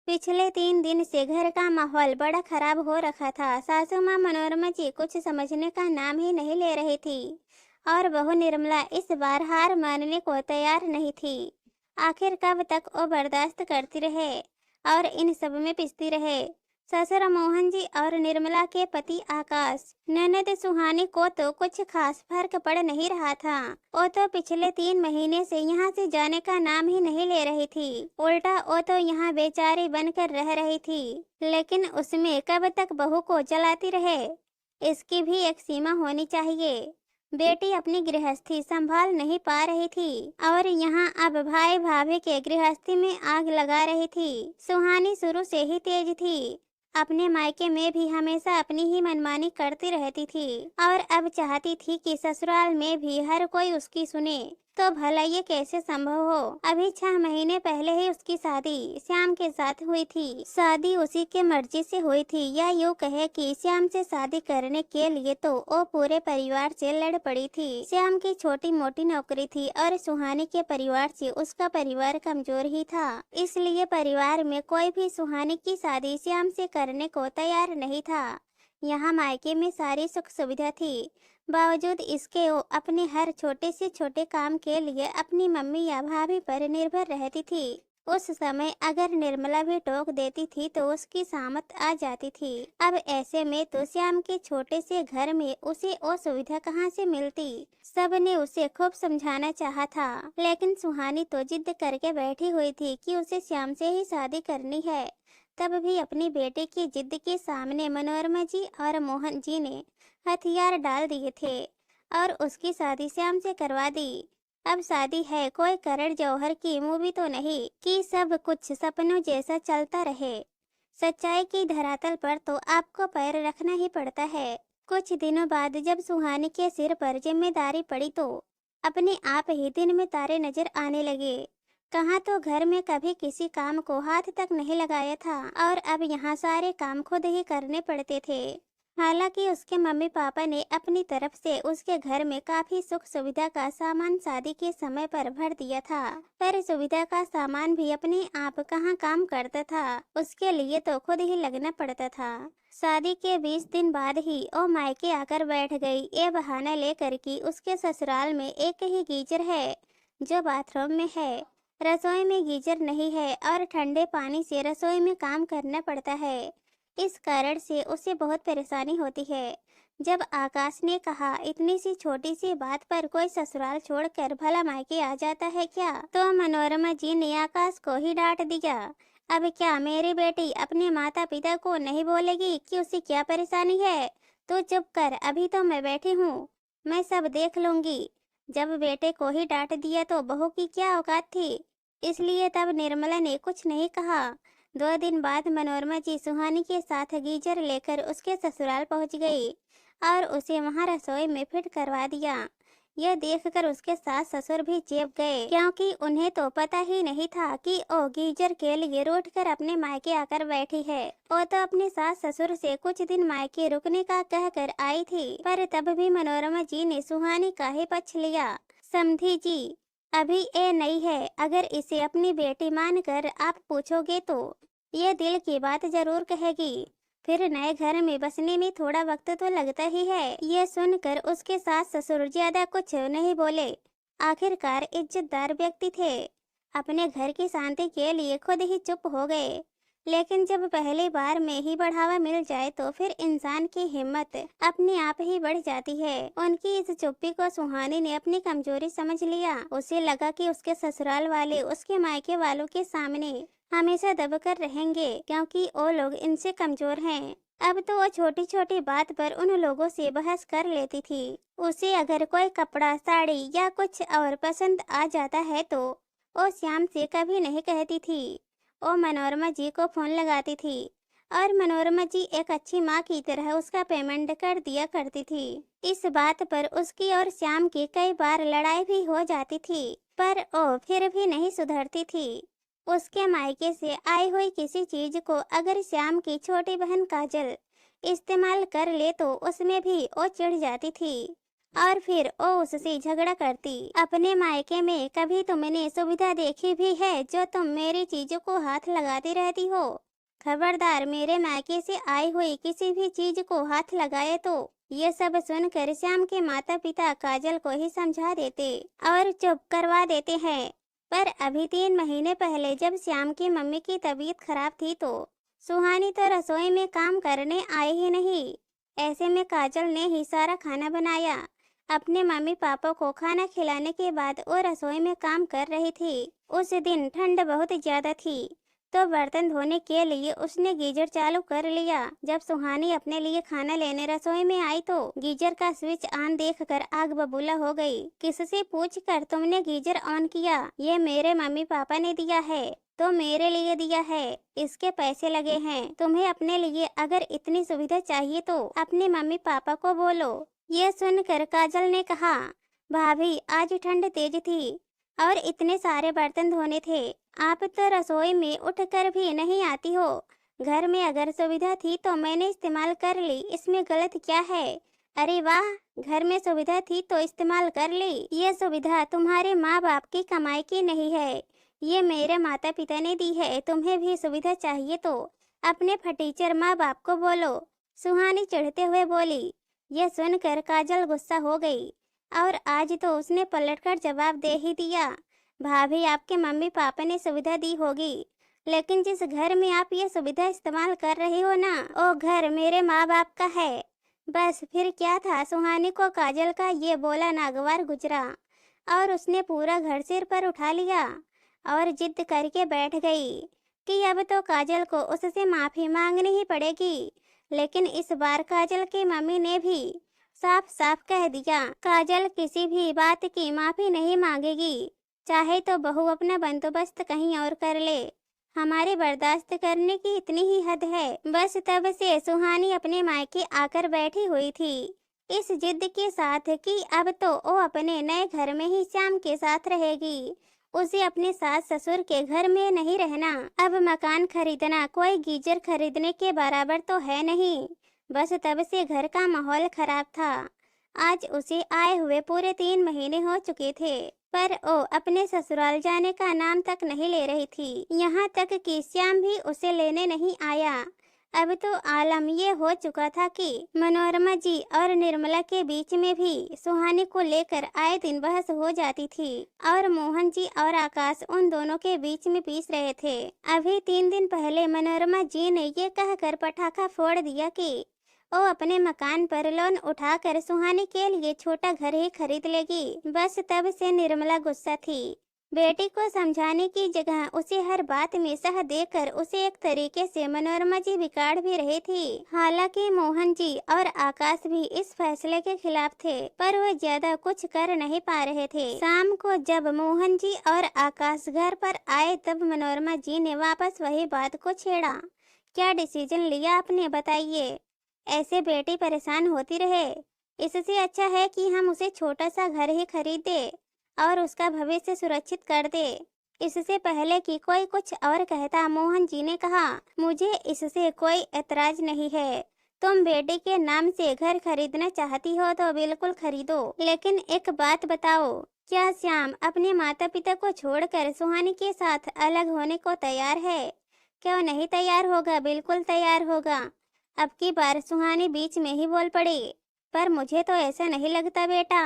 पिछले 3 दिन से घर का माहौल बड़ा खराब हो रखा था। सासू माँ मनोरमा जी कुछ समझने का नाम ही नहीं ले रही थी और बहू निर्मला इस बार हार मानने को तैयार नहीं थी। आखिर कब तक वो बर्दाश्त करती रहे और इन सब में पिसती रहे। ससुर मोहन जी और निर्मला के पति आकाश, ननद सुहानी को तो कुछ खास फर्क पड़ नहीं रहा था। वो तो पिछले 3 महीने से यहाँ से जाने का नाम ही नहीं ले रही थी। उल्टा वो तो यहाँ बेचारी बनकर रह रही थी। लेकिन उसमें कब तक बहू को जलाती रहे, इसकी भी एक सीमा होनी चाहिए। बेटी अपनी गृहस्थी संभाल नहीं पा रही थी और यहाँ अब भाई भाभी के गृहस्थी में आग लगा रही थी। सुहानी शुरू से ही तेज थी। अपने मायके में भी हमेशा अपनी ही मनमानी करती रहती थी और अब चाहती थी कि ससुराल में भी हर कोई उसकी सुने। तो भला ये कैसे संभव हो। अभी 6 महीने पहले ही उसकी शादी श्याम के साथ हुई थी। शादी उसी के मर्जी से हुई थी, या यूँ कहे कि श्याम से शादी करने के लिए तो वो पूरे परिवार से लड़ पड़ी थी। श्याम की छोटी मोटी नौकरी थी और सुहानी के परिवार से उसका परिवार कमजोर ही था, इसलिए परिवार में कोई भी सुहानी की शादी श्याम से करने को तैयार नहीं था। यहाँ मायके में सारी सुख सुविधा थी, बावजूद इसके वो अपने हर छोटे से छोटे काम के लिए अपनी मम्मी या भाभी पर निर्भर रहती थी। उस समय अगर निर्मला भी टोक देती थी तो उसकी सामत आ जाती थी। अब ऐसे में तो श्याम के छोटे से घर में उसे वो सुविधा कहाँ से मिलती। सबने उसे खूब समझाना चाहा था, लेकिन सुहानी तो जिद करके बैठी हुई थी कि उसे श्याम से ही शादी करनी है। तब भी अपनी बेटे की जिद के सामने मनोरमा जी और मोहन जी ने हथियार डाल दिए थे और उसकी शादी श्याम से करवा दी। अब शादी है कोई करण जौहर की मूवी तो नहीं कि सब कुछ सपनों जैसा चलता रहे। सच्चाई की धरातल पर तो आपको पैर रखना ही पड़ता है। कुछ दिनों बाद जब सुहानी के सिर पर जिम्मेदारी पड़ी तो अपने आप ही दिन में तारे नजर आने लगे। कहाँ तो घर में कभी किसी काम को हाथ तक नहीं लगाया था और अब यहाँ सारे काम खुद ही करने पड़ते थे। हालांकि उसके मम्मी पापा ने अपनी तरफ से उसके घर में काफी सुख सुविधा का सामान शादी के समय पर भर दिया था, पर सुविधा का सामान भी अपने आप कहाँ काम करता था, उसके लिए तो खुद ही लगना पड़ता था। शादी के 20 दिन बाद ही वो मायके आकर बैठ गई, ये बहाना लेकर कि उसके ससुराल में एक ही गीजर है जो बाथरूम में है, रसोई में गीजर नहीं है और ठंडे पानी से रसोई में काम करना पड़ता है। इस कारण से उसे बहुत परेशानी होती है। जब आकाश ने कहा इतनी सी छोटी सी बात पर कोई ससुराल छोड़कर भला मायके आ जाता है क्या, तो मनोरमा जी ने आकाश को ही डांट दिया। अब क्या मेरी बेटी अपने माता पिता को नहीं बोलेगी कि उसे क्या परेशानी है? तो चुप कर, अभी तो मैं बैठी हूँ, मैं सब देख लूंगी। जब बेटे को ही डांट दिया तो बहू की क्या औकात थी, इसलिए तब निर्मला ने कुछ नहीं कहा। 2 दिन बाद मनोरमा जी सुहानी के साथ गीजर लेकर उसके ससुराल पहुंच गई और उसे वहां रसोई में फिट करवा दिया। यह देखकर उसके सास ससुर भी चेप गए, क्योंकि उन्हें तो पता ही नहीं था कि वो गीजर के लिए रूठ कर अपने मायके आकर बैठी है। वो तो अपने सास ससुर से कुछ दिन मायके रुकने का कहकर आई थी, पर तब भी मनोरमा जी ने सुहानी का ही पक्ष लिया। समधी जी, अभी ये नहीं है, अगर इसे अपनी बेटी मानकर आप पूछोगे तो ये दिल की बात जरूर कहेगी। फिर नए घर में बसने में थोड़ा वक्त तो लगता ही है। ये सुनकर उसके सास ससुर ज्यादा कुछ नहीं बोले। आखिरकार इज्जतदार व्यक्ति थे, अपने घर की शांति के लिए खुद ही चुप हो गए। लेकिन जब पहली बार में ही बढ़ावा मिल जाए तो फिर इंसान की हिम्मत अपने आप ही बढ़ जाती है। उनकी इस चुप्पी को सुहानी ने अपनी कमजोरी समझ लिया। उसे लगा कि उसके ससुराल वाले उसके मायके वालों के सामने हमेशा दबकर रहेंगे, क्योंकि वो लोग इनसे कमजोर हैं। अब तो वो छोटी छोटी बात पर उन लोगों से बहस कर लेती थी। उसे अगर कोई कपड़ा साड़ी या कुछ और पसंद आ जाता है तो वो श्याम से कभी नहीं कहती थी, वो मनोरमा जी को फोन लगाती थी और मनोरमा जी एक अच्छी माँ की तरह उसका पेमेंट कर दिया करती थी। इस बात पर उसकी और श्याम की कई बार लड़ाई भी हो जाती थी, पर वो फिर भी नहीं सुधरती थी। उसके मायके से आई हुई किसी चीज को अगर श्याम की छोटी बहन काजल इस्तेमाल कर ले तो उसमें भी वो चिढ़ जाती थी और फिर वो उससे झगड़ा करती। अपने मायके में कभी तुमने सुविधा देखी भी है जो तुम मेरी चीजों को हाथ लगाती रहती हो? खबरदार मेरे मायके से आई हुई किसी भी चीज को हाथ लगाए तो। ये सब सुनकर श्याम के माता पिता काजल को ही समझा देते और चुप करवा देते हैं। पर अभी 3 महीने पहले जब श्याम की मम्मी की तबीयत खराब थी तो सुहानी तो रसोई में काम करने आई ही नहीं। ऐसे में काजल ने ही सारा खाना बनाया। अपने मम्मी पापा को खाना खिलाने के बाद वो रसोई में काम कर रही थी। उस दिन ठंड बहुत ज्यादा थी तो बर्तन धोने के लिए उसने गीजर चालू कर लिया। जब सुहानी अपने लिए खाना लेने रसोई में आई तो गीजर का स्विच ऑन देखकर आग बबूला हो गई। किससे पूछकर तुमने गीजर ऑन किया? ये मेरे मम्मी पापा ने दिया है। तो मेरे लिए दिया है, इसके पैसे लगे हैं। तुम्हें अपने लिए अगर इतनी सुविधा चाहिए तो अपने मम्मी पापा को बोलो। ये सुनकर काजल ने कहा, भाभी आज ठंड तेज थी और इतने सारे बर्तन धोने थे। आप तो रसोई में उठकर भी नहीं आती हो। घर में अगर सुविधा थी तो मैंने इस्तेमाल कर ली, इसमें गलत क्या है? अरे वाह, घर में सुविधा थी तो इस्तेमाल कर ली। ये सुविधा तुम्हारे माँ बाप की कमाई की नहीं है, ये मेरे माता पिता ने दी है। तुम्हें भी सुविधा चाहिए तो अपने फटीचर माँ बाप को बोलो। सुहानी चढ़ते हुए बोली। यह सुनकर काजल गुस्सा हो गई और आज तो उसने पलटकर जवाब दे ही दिया। भाभी आपके मम्मी पापा ने सुविधा दी होगी, लेकिन जिस घर में आप ये सुविधा इस्तेमाल कर रही हो ना, वो घर मेरे माँ बाप का है। बस फिर क्या था, सुहानी को काजल का ये बोला नागवार गुजरा और उसने पूरा घर सिर पर उठा लिया और जिद करके बैठ गई कि अब तो काजल को उससे माफी मांगनी ही पड़ेगी। लेकिन इस बार काजल की मम्मी ने भी साफ साफ कह दिया, काजल किसी भी बात की माफी नहीं मांगेगी, चाहे तो बहू अपना बंदोबस्त कहीं और कर ले। हमारे बर्दाश्त करने की इतनी ही हद है। बस तब से सुहानी अपने मायके आकर बैठी हुई थी इस जिद के साथ कि अब तो वो अपने नए घर में ही श्याम के साथ रहेगी, उसे अपने सास ससुर के घर में नहीं रहना। अब मकान खरीदना कोई गीजर खरीदने के बराबर तो है नहीं। बस तब से घर का माहौल खराब था। आज उसे आए हुए पूरे 3 महीने हो चुके थे, पर वो अपने ससुराल जाने का नाम तक नहीं ले रही थी। यहाँ तक कि श्याम भी उसे लेने नहीं आया। अब तो आलम ये हो चुका था कि मनोरमा जी और निर्मला के बीच में भी सुहानी को लेकर आए दिन बहस हो जाती थी और मोहन जी और आकाश उन दोनों के बीच में पीस रहे थे। अभी 3 दिन पहले मनोरमा जी ने ये कहकर पटाखा फोड़ दिया कि वो अपने मकान पर लोन उठाकर सुहानी के लिए छोटा घर ही खरीद लेगी। बस तब से निर्मला गुस्सा थी। बेटी को समझाने की जगह उसे हर बात में सह देकर उसे एक तरीके से मनोरमा जी बिगाड़ भी रही थी। हालांकि मोहन जी और आकाश भी इस फैसले के खिलाफ थे, पर वो ज्यादा कुछ कर नहीं पा रहे थे। शाम को जब मोहन जी और आकाश घर पर आए तब मनोरमा जी ने वापस वही बात को छेड़ा। क्या डिसीजन लिया आपने, बताइए? ऐसे बेटी परेशान होती रहे, इससे अच्छा है कि हम उसे छोटा सा घर ही खरीदे और उसका भविष्य सुरक्षित कर दे। इससे पहले कि कोई कुछ और कहता, मोहन जी ने कहा, मुझे इससे कोई एतराज नहीं है। तुम बेटे के नाम से घर खरीदना चाहती हो तो बिल्कुल खरीदो, लेकिन एक बात बताओ, क्या श्याम अपने माता पिता को छोड़कर सुहानी के साथ अलग होने को तैयार है? क्यों नहीं तैयार होगा? बिल्कुल तैयार होगा। अब की बार सुहानी बीच में ही बोल पड़ी, पर मुझे तो ऐसा नहीं लगता बेटा।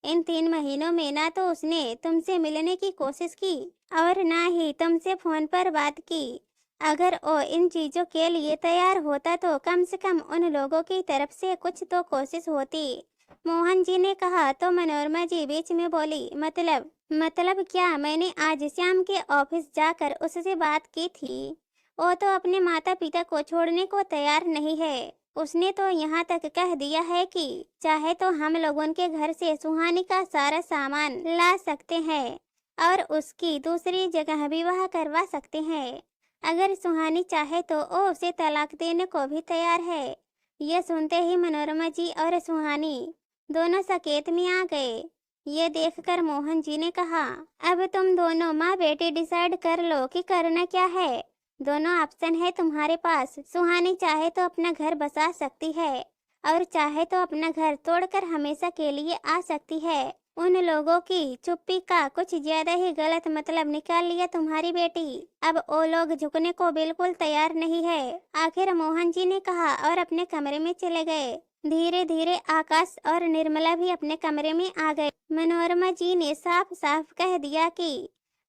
इन 3 महीनों में ना तो उसने तुमसे मिलने की कोशिश की और ना ही तुमसे फोन पर बात की। अगर वो इन चीजों के लिए तैयार होता तो कम से कम उन लोगों की तरफ से कुछ तो कोशिश होती। मोहन जी ने कहा तो मनोरमा जी बीच में बोली, मतलब क्या? मैंने आज श्याम के ऑफिस जाकर उससे बात की थी। वो तो अपने माता पिता को छोड़ने को तैयार नहीं है। उसने तो यहाँ तक कह दिया है कि चाहे तो हम लोगों के घर से सुहानी का सारा सामान ला सकते हैं और उसकी दूसरी जगह विवाह करवा सकते हैं। अगर सुहानी चाहे तो वो उसे तलाक देने को भी तैयार है। यह सुनते ही मनोरमा जी और सुहानी दोनों सकेत में आ गए। ये देखकर मोहन जी ने कहा, अब तुम दोनों माँ बेटी डिसाइड कर लो कि करना क्या है। दोनों ऑप्शन है तुम्हारे पास। सुहानी चाहे तो अपना घर बसा सकती है और चाहे तो अपना घर तोड़कर हमेशा के लिए आ सकती है। उन लोगों की चुप्पी का कुछ ज्यादा ही गलत मतलब निकाल लिया तुम्हारी बेटी। अब वो लोग झुकने को बिल्कुल तैयार नहीं है, आखिर मोहन जी ने कहा और अपने कमरे में चले गए। धीरे धीरे आकाश और निर्मला भी अपने कमरे में आ गए। मनोरमा जी ने साफ साफ कह दिया कि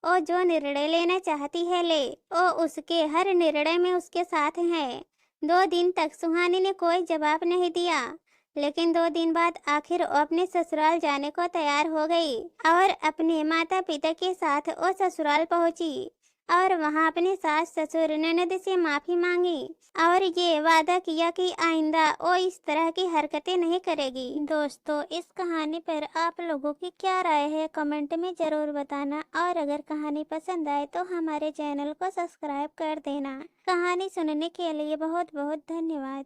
वो जो निर्णय लेना चाहती है ले, वो उसके हर निर्णय में उसके साथ है। 2 दिन तक सुहानी ने कोई जवाब नहीं दिया, लेकिन 2 दिन बाद आखिर वो अपने ससुराल जाने को तैयार हो गई और अपने माता पिता के साथ वो ससुराल पहुंची और वहां अपने सास ससुर ननद से माफी मांगी और ये वादा किया कि आइंदा वो इस तरह की हरकतें नहीं करेगी। दोस्तों, इस कहानी पर आप लोगों की क्या राय है कमेंट में जरूर बताना, और अगर कहानी पसंद आए तो हमारे चैनल को सब्सक्राइब कर देना। कहानी सुनने के लिए बहुत बहुत धन्यवाद।